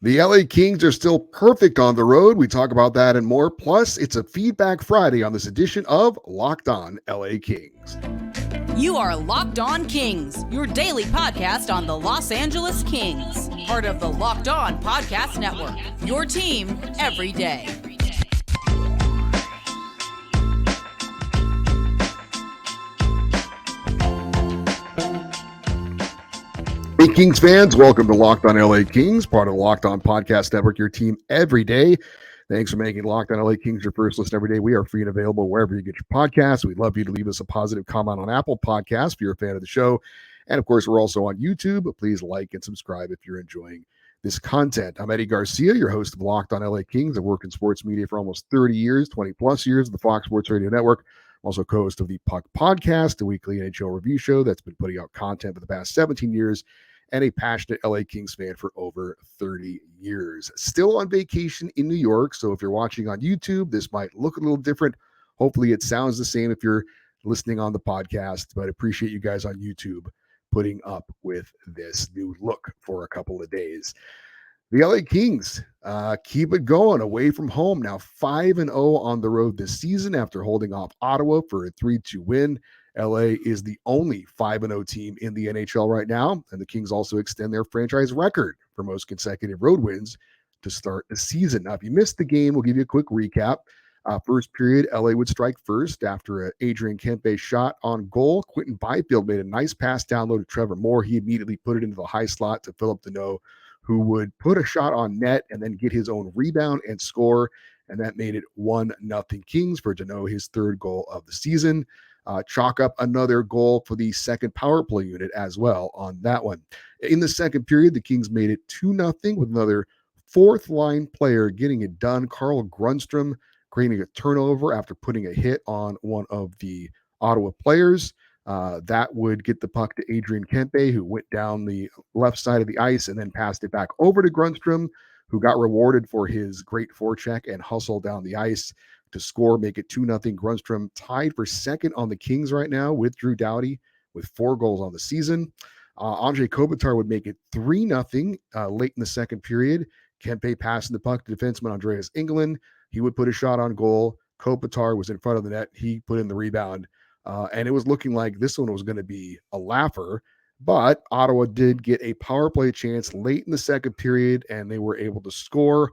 The LA Kings are still perfect on the road. We talk about that and more. Plus, it's a Feedback Friday on this edition of Locked On LA Kings. You are Locked On Kings, your daily podcast on the Los Angeles Kings. Part of the Locked On Podcast Network, your team every day. Hey, Kings fans, welcome to Locked On LA Kings, part of the Locked On Podcast Network, your team every day. Thanks for making Locked On LA Kings your first listen every day. We are free and available wherever you get your podcasts. We'd love you to leave us a positive comment on Apple Podcasts if you're a fan of the show. And of course, we're also on YouTube. Please like and subscribe if you're enjoying this content. I'm Eddie Garcia, your host of Locked On LA Kings. I've worked in sports media for almost 30 years, 20 plus years at the Fox Sports Radio Network. I'm also co-host of the Puck Podcast, the weekly NHL review show that's been putting out content for the past 17 years, and a passionate LA Kings fan for over 30 years. Still on vacation in New York, so if you're watching on YouTube, this might look a little different. Hopefully it sounds the same if you're listening on the podcast, but I appreciate you guys on YouTube putting up with this new look for a couple of days. The LA Kings keep it going away from home. Now 5-0 on the road this season after holding off Ottawa for a 3-2 win. LA is the only 5-0 team in the NHL right now, and the Kings also extend their franchise record for most consecutive road wins to start the season. Now, if you missed the game, we'll give you a quick recap. First period, LA would strike first after an Adrian Kempe shot on goal. Quinton Byfield made a nice pass down low to Trevor Moore. He immediately put it into the high slot to Philip Deneau, who would put a shot on net and then get his own rebound and score, and that made it 1-0 Kings for Deneau, his third goal of the season. Chalk up another goal for the second power play unit as well on that one. In the second period, the Kings made it 2-0 with another fourth-line player getting it done. Carl Grundstrom creating a turnover after putting a hit on one of the Ottawa players. That would get the puck to Adrian Kempe, who went down the left side of the ice and then passed it back over to Grundstrom, who got rewarded for his great forecheck and hustle down the ice to score, make it 2-0. Grundstrom tied for second on the Kings right now with Drew Doughty with 4 goals on the season. Andrei Kopitar would make it 3-0 late in the second period. Kempe passing the puck to defenseman Andreas Engelland. He would put a shot on goal. Kopitar was in front of the net. He put in the rebound. And it was looking like this one was going to be a laugher. But Ottawa did get a power play chance late in the second period, and they were able to score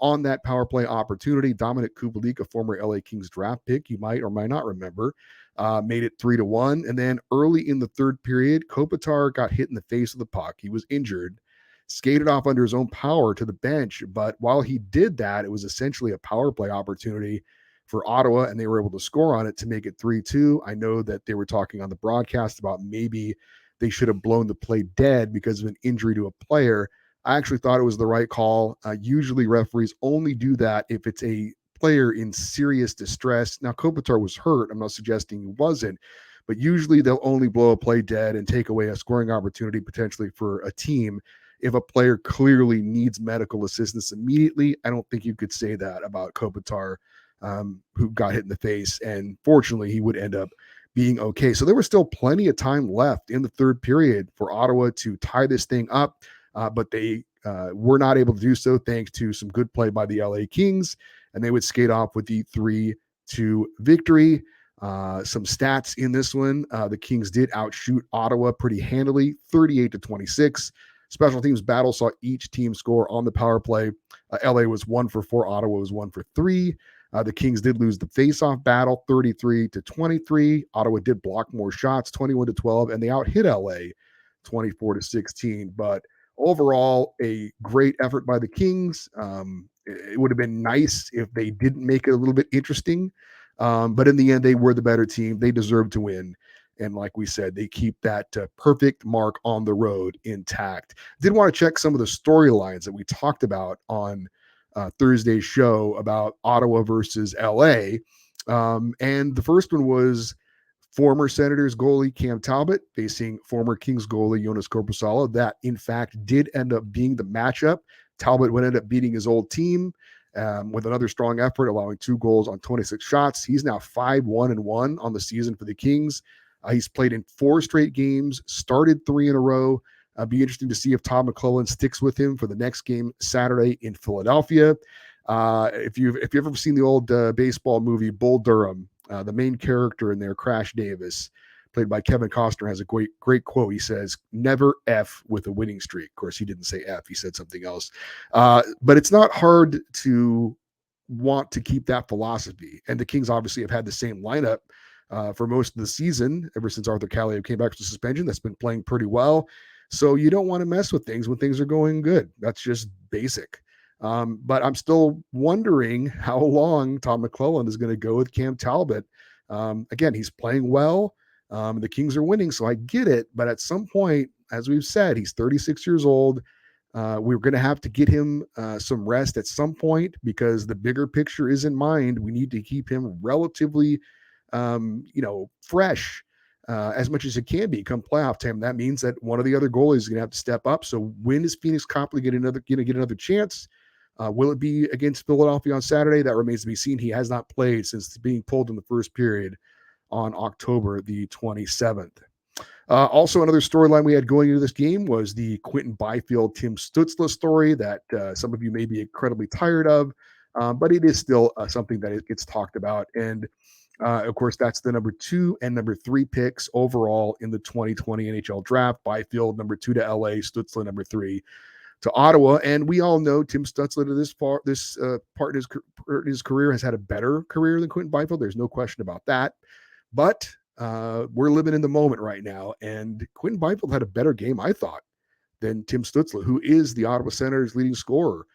on that power play opportunity. Dominic Kubalik, a former LA Kings draft pick, you might or might not remember, made it 3-1. And then early in the third period, Kopitar got hit in the face of the puck. He was injured, skated off under his own power to the bench. But while he did that, it was essentially a power play opportunity for Ottawa, and they were able to score on it to make it 3-2. I know that they were talking on the broadcast about maybe they should have blown the play dead because of an injury to a player. I actually thought it was the right call. Usually referees only do that if it's a player in serious distress. Now, Kopitar was hurt. I'm not suggesting he wasn't, but usually they'll only blow a play dead and take away a scoring opportunity potentially for a team if a player clearly needs medical assistance immediately. I don't think you could say that about Kopitar, who got hit in the face, and fortunately he would end up being okay. So there was still plenty of time left in the third period for Ottawa to tie this thing up, but they were not able to do so thanks to some good play by the LA Kings, and they would skate off with the 3-2 victory. Some stats in this one. The Kings did outshoot Ottawa pretty handily, 38-26. Special teams battle saw each team score on the power play. LA was 1 for 4, Ottawa was 1 for 3. The Kings did lose the faceoff battle, 33-23. Ottawa did block more shots, 21-12, and they out-hit LA, 24-16. But overall, a great effort by the Kings. It would have been nice if they didn't make it a little bit interesting. But in the end, they were the better team. They deserved to win. And like we said, they keep that perfect mark on the road intact. Did want to check some of the storylines that we talked about on Thursday's show about Ottawa versus LA. And the first one was former Senators goalie Cam Talbot facing former Kings goalie Jonas Korpisalo. That, in fact, did end up being the matchup. Talbot would end up beating his old team with another strong effort, allowing 2 goals on 26 shots. He's now 5-1-1 on the season for the Kings. He's played in 4 straight games, started 3 in a row. Be interesting to see if Todd McClellan sticks with him for the next game Saturday in Philadelphia. If you've ever seen the old baseball movie Bull Durham, the main character in there, Crash Davis, played by Kevin Costner, has a great quote. He says, "Never F with a winning streak." Of course, he didn't say F. He said something else. But it's not hard to want to keep that philosophy. And the Kings obviously have had the same lineup for most of the season, ever since Arthur Kaliyev came back from suspension. That's been playing pretty well. So you don't want to mess with things when things are going good. That's just basic. But I'm still wondering how long Tom McClellan is going to go with Cam Talbot. Again, he's playing well. The Kings are winning, so I get it. But at some point, as we've said, he's 36 years old. We're going to have to get him some rest at some point because the bigger picture is in mind. We need to keep him relatively, fresh as much as it can be come playoff time. That means that one of the other goalies is going to have to step up. So when is Phoenix Copley going to get another chance? Will it be against Philadelphia on Saturday? That remains to be seen. He has not played since being pulled in the first period on October the 27th. Also, another storyline we had going into this game was the Quinton Byfield, Tim Stützle story that some of you may be incredibly tired of, but it is still something that it gets talked about. And of course, that's the number 2 and number 3 picks overall in the 2020 NHL draft. Byfield, number 2 to LA, Stützle, number 3 to Ottawa. And we all know Tim Stützle to this part in his career has had a better career than Quinton Byfield. There's no question about that. But we're living in the moment right now. And Quinton Byfield had a better game, I thought, than Tim Stützle, who is the Ottawa Senators' leading scorer.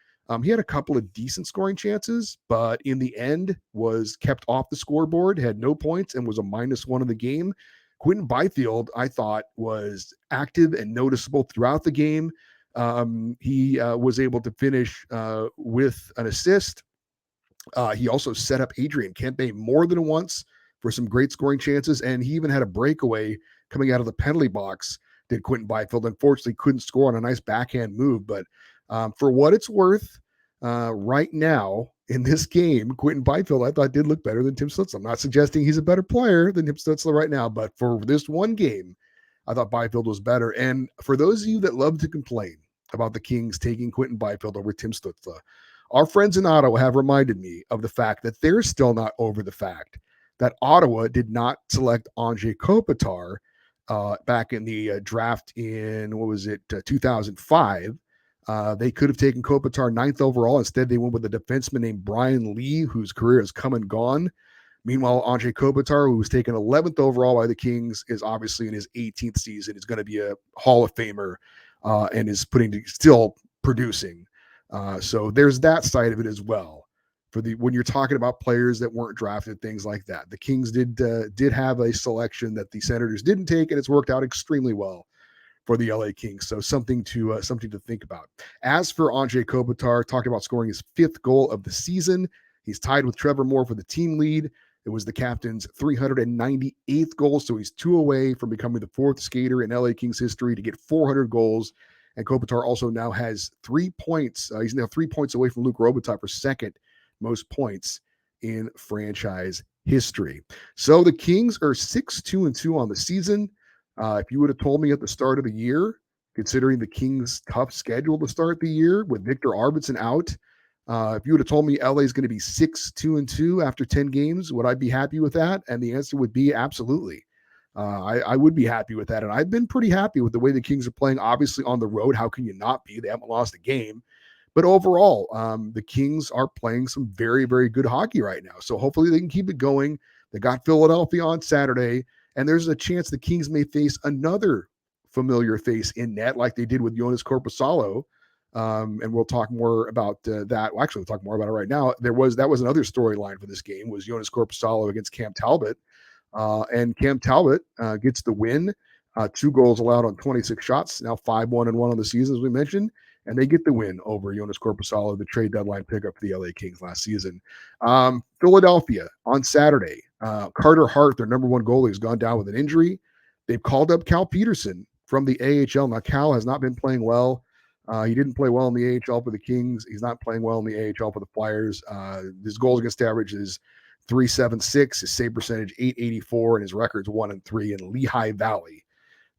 He had a couple of decent scoring chances, but in the end was kept off the scoreboard, had no points, and was a -1 in the game. Quinton Byfield, I thought, was active and noticeable throughout the game. He was able to finish with an assist. He also set up Adrian Kempe more than once for some great scoring chances, and he even had a breakaway coming out of the penalty box. Did Quinton Byfield unfortunately couldn't score on a nice backhand move, but for what it's worth, right now in this game, Quinton Byfield I thought did look better than Tim Stützle. I'm not suggesting he's a better player than Tim Stützle right now, but for this one game, I thought Byfield was better. And for those of you that love to complain about the Kings taking Quinton Byfield over Tim Stützle, our friends in Ottawa have reminded me of the fact that they're still not over the fact that Ottawa did not select Anze Kopitar back in the draft in, 2005. They could have taken Kopitar 9th overall. Instead, they went with a defenseman named Brian Lee, whose career has come and gone. Meanwhile, Anze Kopitar, who was taken 11th overall by the Kings, is obviously in his 18th season. Is going to be a Hall of Famer and is still producing. So there's that side of it as well. When you're talking about players that weren't drafted, things like that, the Kings did have a selection that the Senators didn't take, and it's worked out extremely well for the LA Kings. So something to think about. As for Anze Kopitar, talking about scoring his 5th goal of the season, he's tied with Trevor Moore for the team lead. It was the captain's 398th goal, so he's 2 away from becoming the 4th skater in LA Kings history to get 400 goals. And Kopitar also now has 3 points. He's now 3 points away from Luc Robitaille for second most points in franchise history. So the Kings are 6-2-2 on the season. If you would have told me at the start of the year, considering the Kings' tough schedule to start the year with Victor Arvidsson out, if you would have told me LA is going to be 6-2-2 after 10 games, would I be happy with that? And the answer would be absolutely. I would be happy with that. And I've been pretty happy with the way the Kings are playing, obviously on the road. How can you not be? They haven't lost a game. But overall, the Kings are playing some very, very good hockey right now. So hopefully they can keep it going. They got Philadelphia on Saturday, and there's a chance the Kings may face another familiar face in net like they did with Joonas Korpisalo. And we'll talk more about that. Well, actually, we'll talk more about it right now. That was another storyline for this game was Joonas Korpisalo against Cam Talbot. And Cam Talbot gets the win. 2 goals allowed on 26 shots, now 5-1-1 on the season, as we mentioned. And they get the win over Joonas Korpisalo, the trade deadline pickup for the LA Kings last season. Philadelphia on Saturday. Carter Hart, their number 1 goalie, has gone down with an injury. They've called up Cal Peterson from the AHL. Now, Cal has not been playing well. He didn't play well in the AHL for the Kings. He's not playing well in the AHL for the Flyers. His goals against average is .376, his save percentage .884, and his record's 1-3 in Lehigh Valley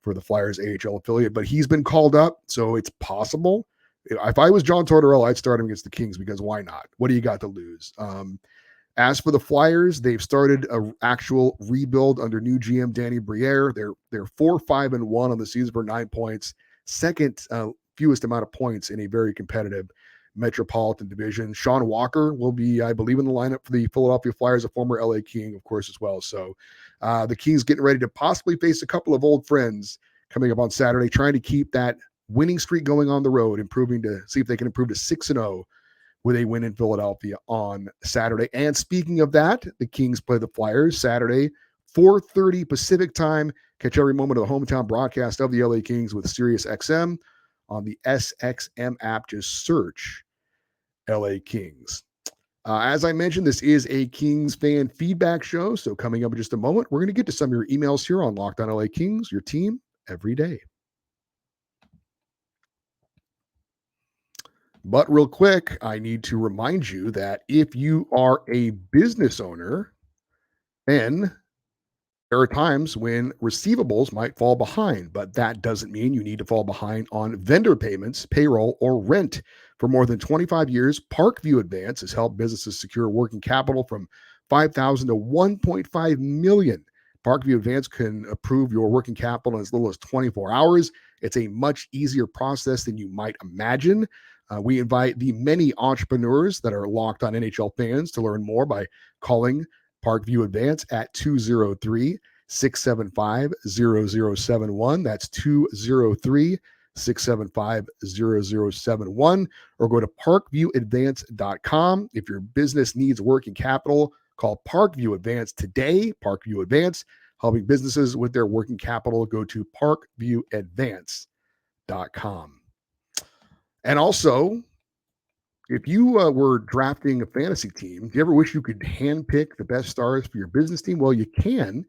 for the Flyers AHL affiliate, but he's been called up, so it's possible. If I was John Tortorella, I'd start him against the Kings because why not? What do you got to lose? As for the Flyers, they've started an actual rebuild under new GM Danny Briere. They're 4-5-1 on the season for 9 points, second fewest amount of points in a very competitive Metropolitan Division. Sean Walker will be, I believe, in the lineup for the Philadelphia Flyers, a former LA King, of course, as well. So the Kings getting ready to possibly face a couple of old friends coming up on Saturday, trying to keep that winning streak going on the road, improving to see if they can improve to 6-0 with a win in Philadelphia on Saturday. And speaking of that, the Kings play the Flyers Saturday, 4:30 Pacific time. Catch every moment of the hometown broadcast of the LA Kings with SiriusXM on the SXM app. Just search LA Kings. As I mentioned, this is a Kings fan feedback show. So coming up in just a moment, we're going to get to some of your emails here on Locked On LA Kings, your team every day. But real quick, I need to remind you that if you are a business owner, then there are times when receivables might fall behind, but that doesn't mean you need to fall behind on vendor payments, payroll, or rent. For more than 25 years, Parkview Advance has helped businesses secure working capital from $5,000 to $1.5 million. Parkview Advance can approve your working capital in as little as 24 hours. It's a much easier process than you might imagine. We invite the many entrepreneurs that are locked on NHL fans to learn more by calling Parkview Advance at 203-675-0071. That's 203-675-0071. Or go to parkviewadvance.com. If your business needs working capital, call Parkview Advance today. Parkview Advance, helping businesses with their working capital. Go to parkviewadvance.com. And also, if you were drafting a fantasy team, do you ever wish you could handpick the best stars for your business team? Well, you can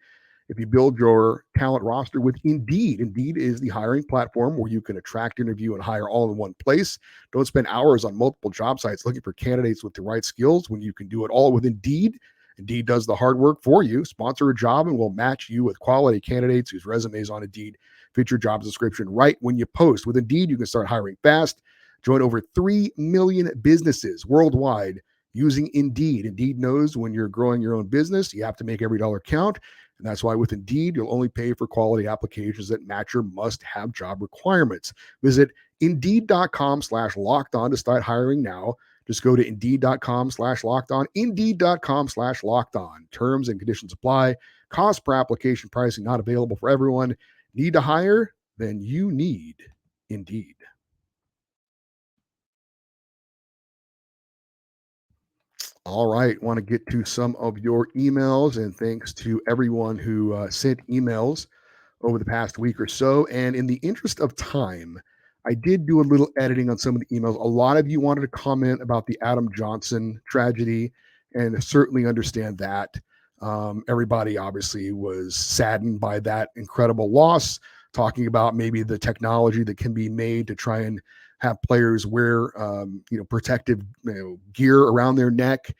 if you build your talent roster with Indeed. Indeed is the hiring platform where you can attract, interview, and hire all in one place. Don't spend hours on multiple job sites looking for candidates with the right skills when you can do it all with Indeed. Indeed does the hard work for you. Sponsor a job and we'll match you with quality candidates whose resumes on Indeed fit your job description right when you post. With Indeed, you can start hiring fast. Join over 3 million businesses worldwide using Indeed. Indeed knows when you're growing your own business, you have to make every dollar count. And that's why with Indeed, you'll only pay for quality applications that match your must-have job requirements. Visit Indeed.com/lockedon to start hiring now. Just go to Indeed.com/lockedon, Indeed.com/lockedon. Terms and conditions apply. Cost per application pricing not available for everyone. Need to hire? Then you need Indeed. All right. Want to get to some of your emails, and thanks to everyone who sent emails over the past week or so. And in the interest of time, I did do a little editing on some of the emails. A lot of you wanted to comment about the Adam Johnson tragedy, and certainly understand that. Everybody obviously was saddened by that incredible loss, talking about maybe the technology that can be made to try and have players wear, protective gear around their neck,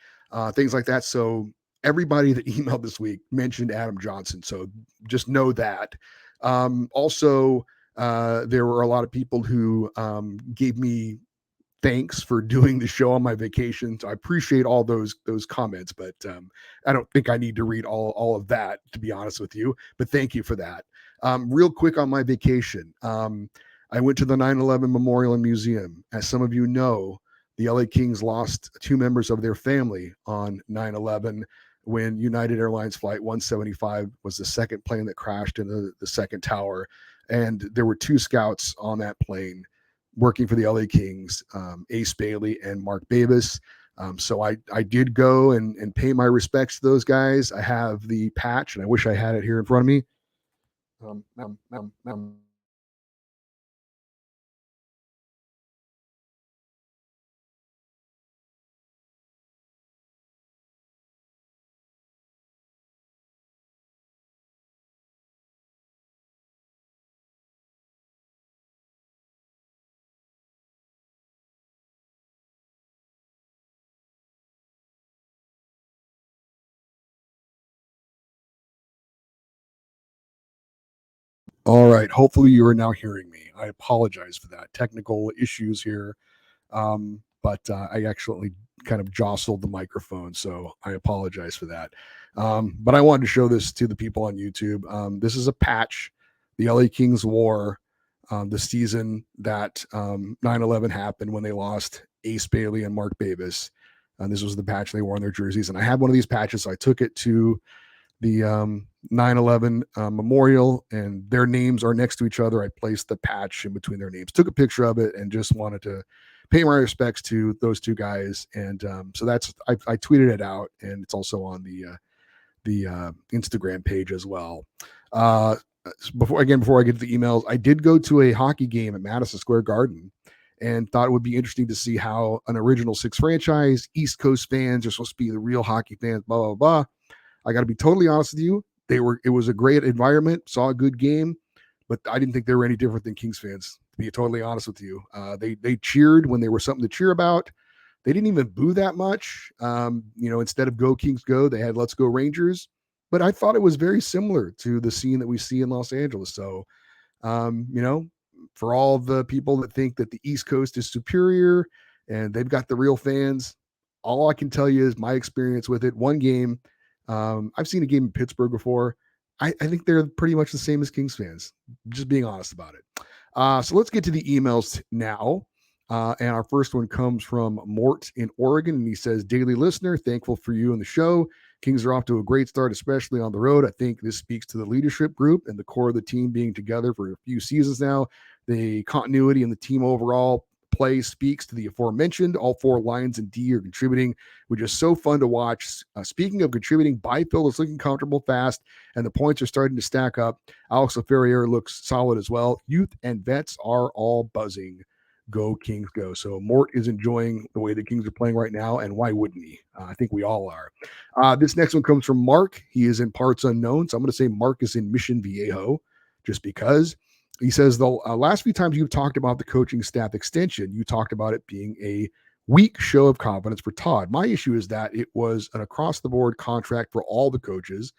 things like that. So everybody that emailed this week mentioned Adam Johnson. So just know that. Also, there were a lot of people who gave me thanks for doing the show on my vacation. So I appreciate all those comments, but I don't think I need to read all of that, to be honest with you. But thank you for that. Real quick on my vacation. I went to the 9/11 Memorial and Museum. As some of you know, the LA Kings lost 2 members of their family on 9/11 when United Airlines Flight 175 was the second plane that crashed into the second tower. And there were 2 scouts on that plane working for the LA Kings, Ace Bailey and Mark Bavis. So I did go and pay my respects to those guys. I have the patch, and I wish I had it here in front of me. All right. Hopefully you are now hearing me. I apologize for that. Technical issues here. But I actually kind of jostled the microphone, so I apologize for that. But I wanted to show this to the people on YouTube. This is a patch the LA Kings wore the season that 9/11 happened, when they lost Ace Bailey and Mark Bavis. And this was the patch they wore on their jerseys. And I had one of these patches, so I took it to the 9/11 memorial, and their names are next to each other. I placed the patch in between their names, took a picture of it, and just wanted to pay my respects to those two guys. And so that's I tweeted it out, and it's also on the Instagram page as well. Before I get to the emails, I did go to a hockey game at Madison Square Garden and thought it would be interesting to see how an original six franchise, East Coast fans are supposed to be the real hockey fans, blah, blah, blah. I got to be totally honest with you. It was a great environment, saw a good game, but I didn't think they were any different than Kings fans, to be totally honest with you. They cheered when there was something to cheer about. They didn't even boo that much. Instead of Go Kings Go, they had Let's Go Rangers. But I thought it was very similar to the scene that we see in Los Angeles. So, for all the people that think that the East Coast is superior and they've got the real fans, all I can tell you is my experience with it. One game, I've seen a game in Pittsburgh before. I think they're pretty much the same as Kings fans, just being honest about it. So let's get to the emails now. And our first one comes from Mort in Oregon, and he says, "Daily listener, thankful for you and the show. Kings are off to a great start, especially on the road. I think this speaks to the leadership group and the core of the team being together for a few seasons now. The continuity and the team overall play speaks to the aforementioned. All four lines and D are contributing, which is so fun to watch. Speaking of contributing, Byfield is looking comfortable fast, and the points are starting to stack up. Alex Ferrier looks solid as well. Youth and vets are all buzzing. Go Kings go." So Mort is enjoying the way the Kings are playing right now, and why wouldn't he? I think we all are. This next one comes from Mark. He is in parts unknown, so I'm going to say Mark is in Mission Viejo, just because. He says, the last few times you've talked about the coaching staff extension, you talked about it being a weak show of confidence for Todd. My issue is that it was an across-the-board contract for all the coaches,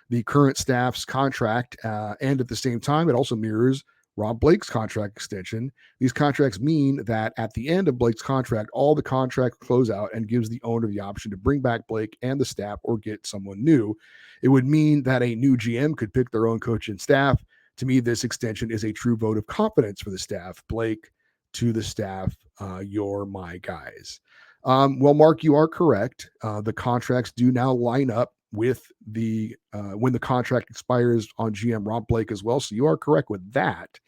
the current staff's contract, and at the same time, it also mirrors Rob Blake's contract extension. These contracts mean that at the end of Blake's contract, all the contracts close out and gives the owner the option to bring back Blake and the staff or get someone new. It would mean that a new GM could pick their own coach and staff. To me, this extension is a true vote of confidence for the staff. Blake to the staff, you're my guys. Well, Mark, you are correct. The contracts do now line up with the when the contract expires on GM Rob Blake as well. So you are correct with that.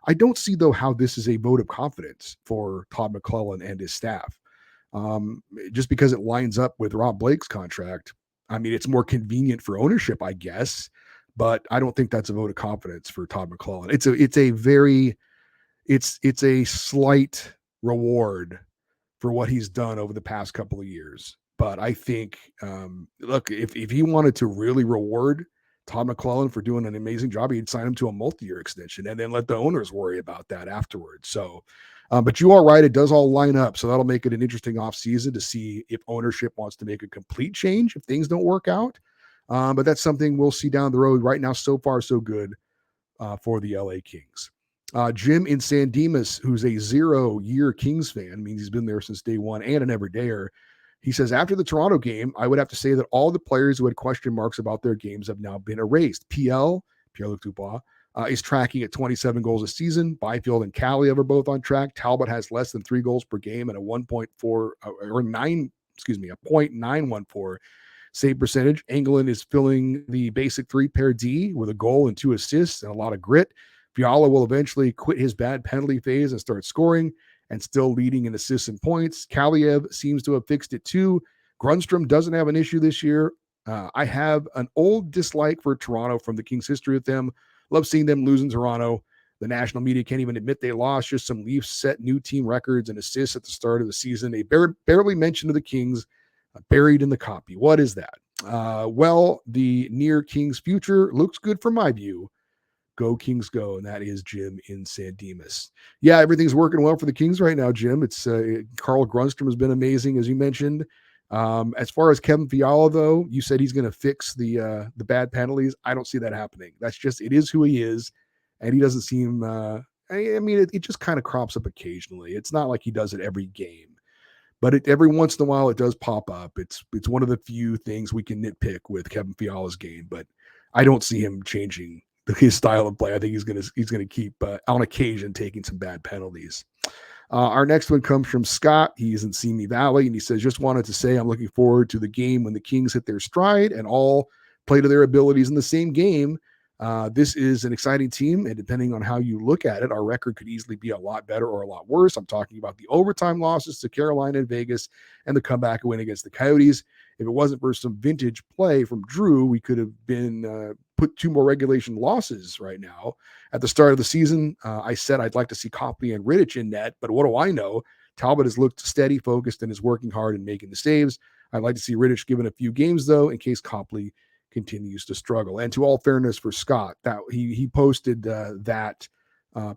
I don't see, though, how this is a vote of confidence for Todd McClellan and his staff. Just because it lines up with Rob Blake's contract, I mean, it's more convenient for ownership, I guess, but I don't think that's a vote of confidence for Todd McClellan. It's a slight reward for what he's done over the past couple of years. But I think, look, if he wanted to really reward Todd McClellan for doing an amazing job, he'd sign him to a multi-year extension and then let the owners worry about that afterwards. So, but you are right. It does all line up. So that'll make it an interesting offseason to see if ownership wants to make a complete change if things don't work out. But that's something we'll see down the road. Right now, so far, so good for the LA Kings. Jim in San Dimas, who's a 0-year Kings fan, means he's been there since day one and an everydayer. He says, after the Toronto game, I would have to say that all the players who had question marks about their games have now been erased. Pierre-Luc Dubois, is tracking at 27 goals a season. Byfield and Kaliev are both on track. Talbot has less than 3 goals per game and a 0.914 save percentage. Engelland is filling the basic 3-pair D with a goal and 2 assists and a lot of grit. Fiala will eventually quit his bad penalty phase and start scoring and still leading in assists and points. Kaliev seems to have fixed it too. Grundstrom doesn't have an issue this year. I have an old dislike for Toronto from the Kings' history with them. Love seeing them lose in Toronto. The national media can't even admit they lost. Just some Leafs set new team records and assists at the start of the season. They barely mentioned the Kings, buried in the copy. What is that? Well, the near Kings future looks good from my view. Go Kings go, and that is Jim in San Dimas. Yeah, everything's working well for the Kings right now, Jim. It's Carl Grundstrom has been amazing, as you mentioned. As far as Kevin Fiala, though, you said he's going to fix the bad penalties. I don't see that happening. That's just, it is who he is, and he doesn't seem. I mean, it just kind of crops up occasionally. It's not like he does it every game, but every once in a while it does pop up. It's one of the few things we can nitpick with Kevin Fiala's game, but I don't see him changing his style of play. I think he's gonna keep on occasion taking some bad penalties. Our next one comes from Scott. He's in Simi Valley, and he says, just wanted to say I'm looking forward to the game when the Kings hit their stride and all play to their abilities in the same game. This is an exciting team, and depending on how you look at it, our record could easily be a lot better or a lot worse. I'm talking about the overtime losses to Carolina and Vegas and the comeback win against the Coyotes. If it wasn't for some vintage play from Drew, we could have been put 2 more regulation losses right now. At the start of the season, I said I'd like to see Copley and Rittich in net, but what do I know? Talbot has looked steady, focused, and is working hard and making the saves. I'd like to see Rittich given a few games, though, in case Copley continues to struggle. And to all fairness for Scott, that he posted that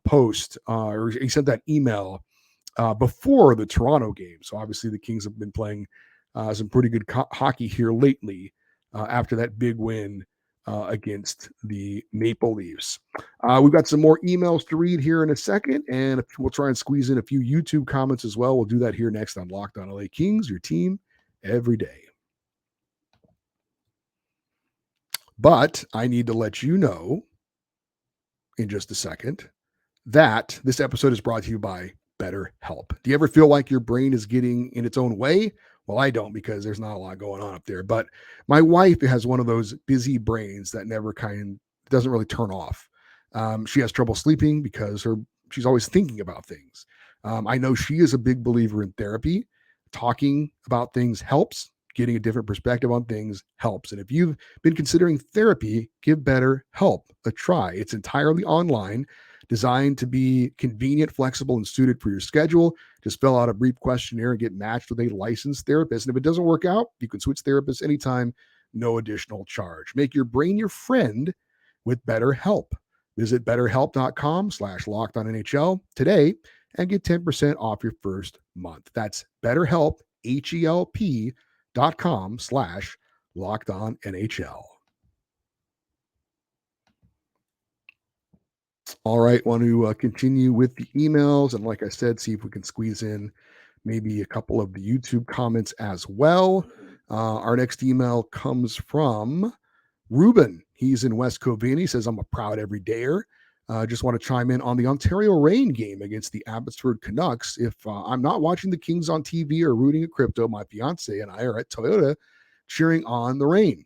post, or he sent that email before the Toronto game. So obviously the Kings have been playing some pretty good hockey here lately after that big win against the Maple Leafs. We've got some more emails to read here in a second, and we'll try and squeeze in a few YouTube comments as well. We'll do that here next on Locked On LA Kings, your team every day. But I need to let you know in just a second that this episode is brought to you by BetterHelp. Do you ever feel like your brain is getting in its own way? Well, I don't, because there's not a lot going on up there. But my wife has one of those busy brains that doesn't really turn off. She has trouble sleeping because she's always thinking about things. I know she is a big believer in therapy. Talking about things helps. Getting a different perspective on things helps. And if you've been considering therapy, give BetterHelp a try. It's entirely online, designed to be convenient, flexible, and suited for your schedule. Just fill out a brief questionnaire and get matched with a licensed therapist. And if it doesn't work out, you can switch therapists anytime, no additional charge. Make your brain your friend with BetterHelp. Visit BetterHelp.com/LockedOnNHL today and get 10% off your first month. That's BetterHelp, HELP.com/LockedOnNHL. All right, want to continue with the emails, and like I said, see if we can squeeze in maybe a couple of the YouTube comments as well. Our next email comes from Ruben. He's in West Covina. He says, I'm a proud everydayer. Just want to chime in on the Ontario Reign game against the Abbotsford Canucks. If I'm not watching the Kings on TV or rooting at crypto, my fiance and I are at Toyota cheering on the Reign.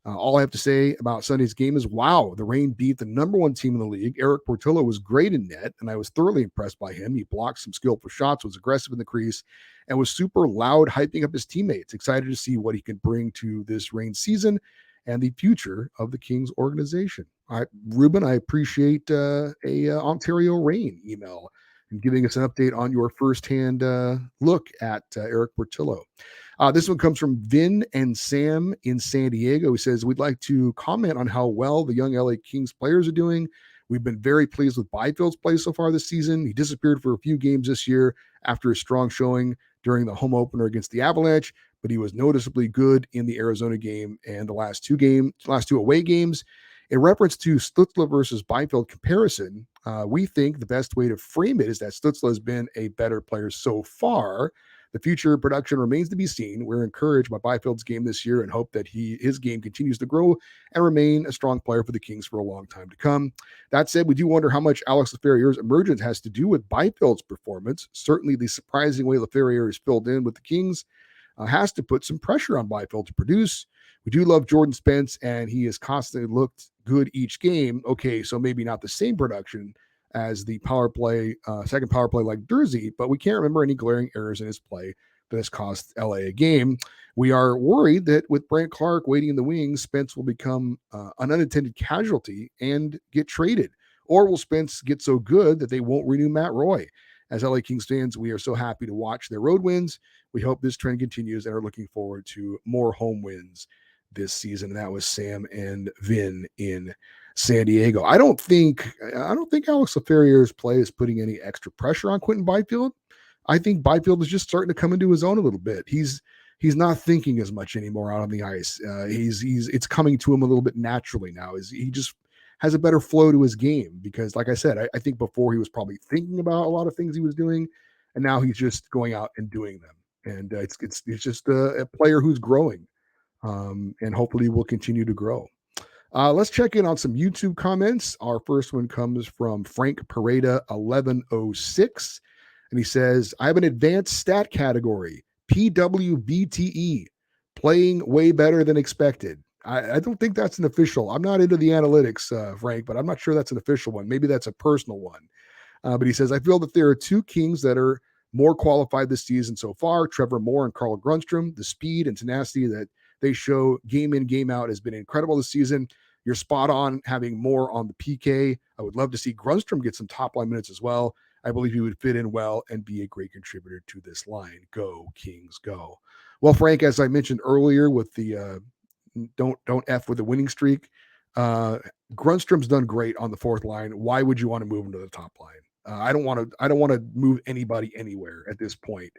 All I have to say about Sunday's game is, wow, the Reign beat the number 1 team in the league. Eric Portillo was great in net, and I was thoroughly impressed by him. He blocked some skillful shots, was aggressive in the crease, and was super loud, hyping up his teammates. Excited to see what he can bring to this Reign season and the future of the Kings organization. All right, Ruben, I appreciate a Ontario Reign email and giving us an update on your firsthand look at Eric Portillo. This one comes from Vin and Sam in San Diego. He says, we'd like to comment on how well the young LA Kings players are doing. We've been very pleased with Byfield's play so far this season. He disappeared for a few games this year after a strong showing during the home opener against the Avalanche, but he was noticeably good in the Arizona game and the last two away games. In reference to Stützle versus Byfield comparison, we think the best way to frame it is that Stützle has been a better player so far. The future production remains to be seen. We're encouraged by Byfield's game this year and hope that his game continues to grow and remain a strong player for the Kings for a long time to come. That said, we do wonder how much Alex Laferriere's emergence has to do with Byfield's performance. Certainly the surprising way Laferriere is filled in with the Kings has to put some pressure on Byfield to produce. We do love Jordan Spence, and he has constantly looked good each game. Okay, so maybe not the same production as the power play, second power play like Dursey, but we can't remember any glaring errors in his play that has cost LA a game. We are worried that with Brant Clark waiting in the wings, Spence will become an unintended casualty and get traded. Or will Spence get so good that they won't renew Matt Roy? As LA Kings fans, we are so happy to watch their road wins. We hope this trend continues and are looking forward to more home wins this season. And that was Sam and Vin in San Diego. I don't think Alex Laferriere's play is putting any extra pressure on Quinton Byfield. I think Byfield is just starting to come into his own a little bit. He's not thinking as much anymore out on the ice. It's coming to him a little bit naturally now. He just has a better flow to his game. Because like I said, I think before he was probably thinking about a lot of things he was doing, and now he's just going out and doing them. And it's just a player who's growing, and hopefully will continue to grow. Let's check in on some YouTube comments. Our first one comes from Frank Pareda 1106, and he says, "I have an advanced stat category, PWBTE, playing way better than expected." I don't think that's an official. I'm not into the analytics, Frank, but I'm not sure that's an official one. Maybe that's a personal one. But he says, "I feel that there are two Kings that are more qualified this season so far, Trevor Moore and Carl Grundstrom. The speed and tenacity that they show game in, game out has been incredible this season. You're spot on having more on the PK. I would love to see Grundstrom get some top line minutes as well. I believe he would fit in well and be a great contributor to this line. Go, Kings, go." Well, Frank, as I mentioned earlier with the don't F with the winning streak, Grundstrom's done great on the fourth line. Why would you want to move him to the top line? I don't want to move anybody anywhere at this point.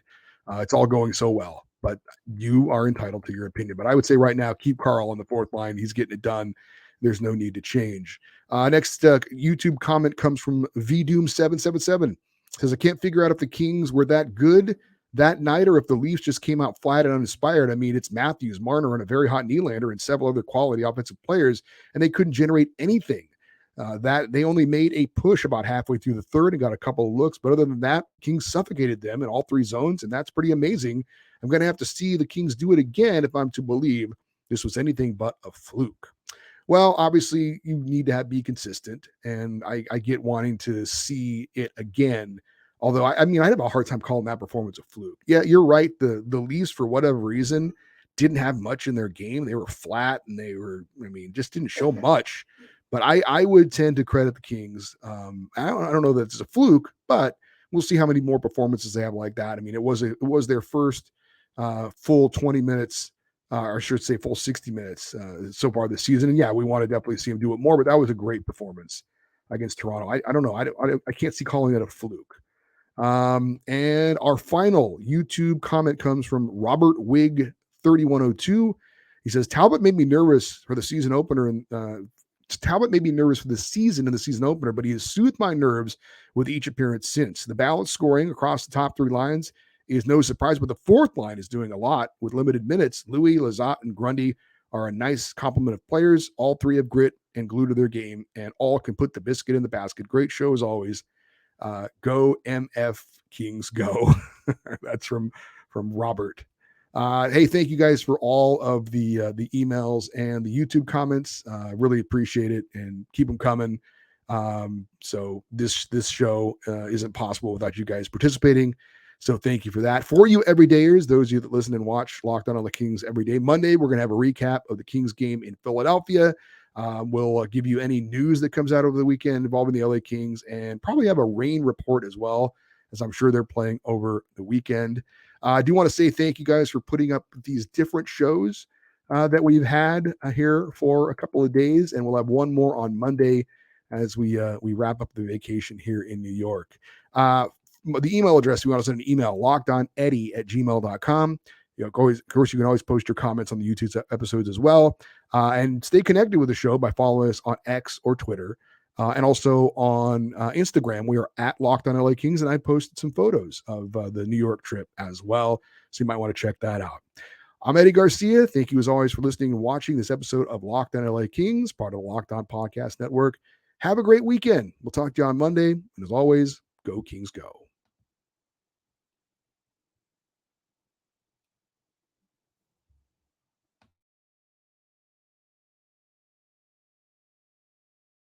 It's all going so well, but you are entitled to your opinion. But I would say right now, keep Carl on the fourth line. He's getting it done. There's no need to change. Next YouTube comment comes from VDoom777. Says, "I can't figure out if the Kings were that good that night or if the Leafs just came out flat and uninspired. I mean, it's Matthews, Marner, and a very hot Nylander and several other quality offensive players, and they couldn't generate anything. That they only made a push about halfway through the third and got a couple of looks. But other than that, Kings suffocated them in all three zones, and that's pretty amazing. I'm going to have to see the Kings do it again if I'm to believe this was anything but a fluke." Well, obviously, you need to be consistent, and I get wanting to see it again. Although, I mean, I have a hard time calling that performance a fluke. Yeah, you're right. The Leafs, for whatever reason, didn't have much in their game. They were flat, and just didn't show much. But I would tend to credit the Kings. I don't know that it's a fluke, but we'll see how many more performances they have like that. I mean, it was their first full 20 minutes, or I should say full 60 minutes so far this season. And yeah, we want to definitely see them do it more, but that was a great performance against Toronto. I don't know. I can't see calling it a fluke. And our final YouTube comment comes from Robert Wig 3102. He says, "Talbot made me nervous for the season opener and Talbot made me nervous for the season in the season opener, but he has soothed my nerves with each appearance since. The balanced scoring across the top three lines is no surprise, but the fourth line is doing a lot with limited minutes. Louis, Lizotte, and Grundy are a nice complement of players. All three have grit and glue to their game, and all can put the biscuit in the basket. Great show as always. Go MF Kings, go." That's from Robert. Hey, thank you guys for all of the emails and the YouTube comments. Really appreciate it, and keep them coming. So this show isn't possible without you guys participating. So thank you for that. For you everydayers, those of you that listen and watch Locked On the Kings every day, Monday, we're going to have a recap of the Kings game in Philadelphia. We'll give you any news that comes out over the weekend involving the LA Kings, and probably have a rain report as well, as I'm sure they're playing over the weekend. I do want to say thank you guys for putting up these different shows that we've had here for a couple of days, and we'll have one more on Monday as we wrap up the vacation here in New York. The email address, you want to send an email, lockedoneddie@gmail.com. Of course, you can always post your comments on the YouTube episodes as well. And stay connected with the show by following us on X or Twitter. And also on Instagram, we are at Locked On LA Kings, and I posted some photos of the New York trip as well. So you might want to check that out. I'm Eddie Garcia. Thank you as always for listening and watching this episode of Locked On LA Kings, part of the Locked On Podcast Network. Have a great weekend. We'll talk to you on Monday. And as always, go Kings, go.